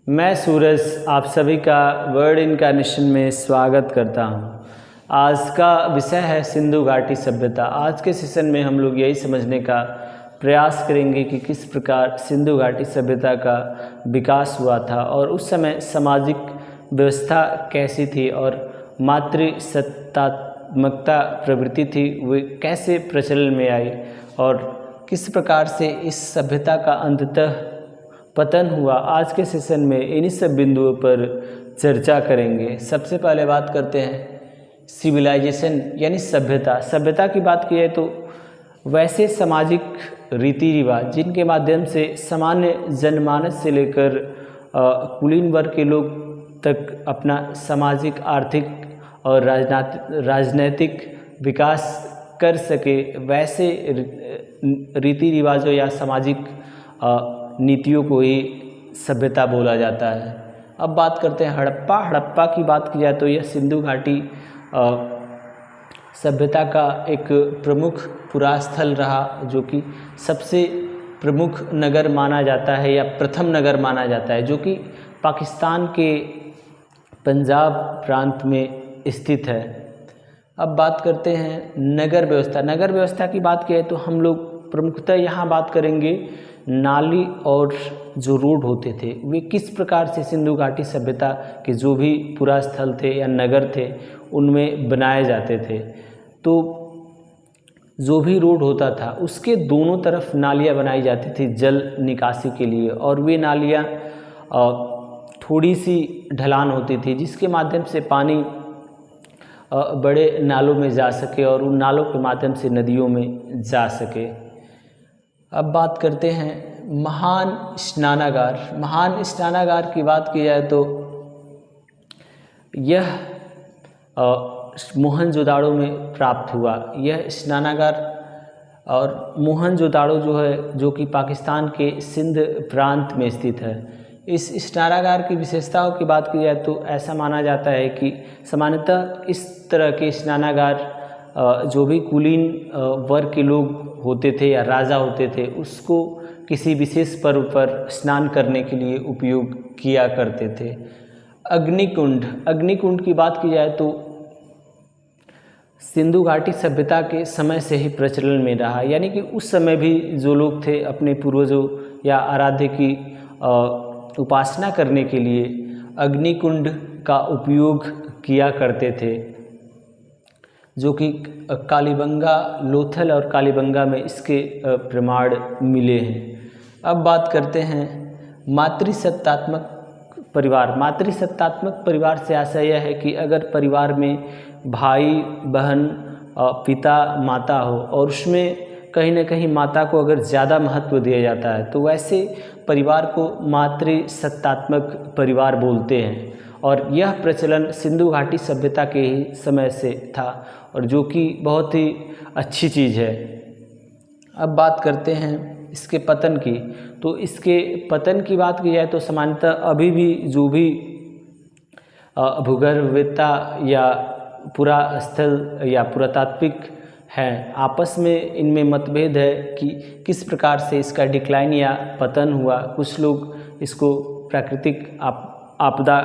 मैं सूरज आप सभी का वर्ड इनकार्नेशन में स्वागत करता हूं। आज का विषय है सिंधु घाटी सभ्यता। आज के सेशन में हम लोग यही समझने का प्रयास करेंगे कि किस प्रकार सिंधु घाटी सभ्यता का विकास हुआ था और उस समय सामाजिक व्यवस्था कैसी थी और मातृसत्तात्मकता प्रवृत्ति थी वे कैसे प्रचलन में आई और किस प्रकार से इस सभ्यता का अंततः पतन हुआ। आज के सेशन में इन्हीं सब बिंदुओं पर चर्चा करेंगे। सबसे पहले बात करते हैं सिविलाइजेशन यानी सभ्यता। सभ्यता की बात की जाए तो वैसे सामाजिक रीति रिवाज जिनके माध्यम से सामान्य जनमानस से लेकर कुलीन वर्ग के लोग तक अपना सामाजिक, आर्थिक और राजनैतिक विकास कर सके, वैसे रीति रिवाजों या सामाजिक नीतियों को ही सभ्यता बोला जाता है। अब बात करते हैं हड़प्पा। हड़प्पा की बात की जाए तो यह सिंधु घाटी सभ्यता का एक प्रमुख पुरास्थल रहा, जो कि सबसे प्रमुख नगर माना जाता है या प्रथम नगर माना जाता है, जो कि पाकिस्तान के पंजाब प्रांत में स्थित है। अब बात करते हैं नगर व्यवस्था। नगर व्यवस्था की बात की जाए तो हम लोग प्रमुखतः यहाँ बात करेंगे नाली और जो रोड होते थे वे किस प्रकार से सिंधु घाटी सभ्यता के जो भी पुरास्थल थे या नगर थे उनमें बनाए जाते थे। तो जो भी रोड होता था उसके दोनों तरफ नालियाँ बनाई जाती थी जल निकासी के लिए, और वे नालियाँ थोड़ी सी ढलान होती थी जिसके माध्यम से पानी बड़े नालों में जा सके और उन नालों के माध्यम से नदियों में जा सके। अब बात करते हैं महान स्नानागार। महान स्नानागार की बात की जाए तो यह मोहनजोदाड़ो में प्राप्त हुआ। यह स्नानागार और मोहनजोदाड़ो जो है, जो कि पाकिस्तान के सिंध प्रांत में स्थित है। इस स्नानागार की विशेषताओं की बात की जाए तो ऐसा माना जाता है कि सामान्यतः इस तरह के स्नानागार जो भी कुलीन वर्ग के लोग होते थे या राजा होते थे उसको किसी विशेष पर्व पर स्नान करने के लिए उपयोग किया करते थे। अग्निकुंड। अग्निकुंड की बात की जाए तो सिंधु घाटी सभ्यता के समय से ही प्रचलन में रहा, यानी कि उस समय भी जो लोग थे अपने पूर्वजों या आराध्य की उपासना करने के लिए अग्निकुंड का उपयोग किया करते थे, जो कि कालीबंगा, लोथल और कालीबंगा में इसके प्रमाण मिले हैं। अब बात करते हैं मातृसत्तात्मक परिवार। मातृसत्तात्मक परिवार से आशय यह है कि अगर परिवार में भाई बहन, पिता माता हो और उसमें कहीं ना कहीं माता को अगर ज़्यादा महत्व दिया जाता है तो वैसे परिवार को मातृसत्तात्मक परिवार बोलते हैं, और यह प्रचलन सिंधु घाटी सभ्यता के ही समय से था और जो कि बहुत ही अच्छी चीज़ है। अब बात करते हैं इसके पतन की। तो इसके पतन की बात की जाए तो सामान्यतः अभी भी जो भी भूगर्भवेत्ता या पुरास्थल या पुरातात्विक हैं आपस में इनमें मतभेद है कि किस प्रकार से इसका डिक्लाइन या पतन हुआ। कुछ लोग इसको प्राकृतिक आपदा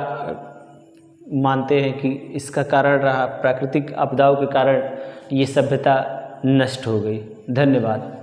मानते हैं कि इसका कारण रहा, प्राकृतिक आपदाओं के कारण ये सभ्यता नष्ट हो गई। धन्यवाद।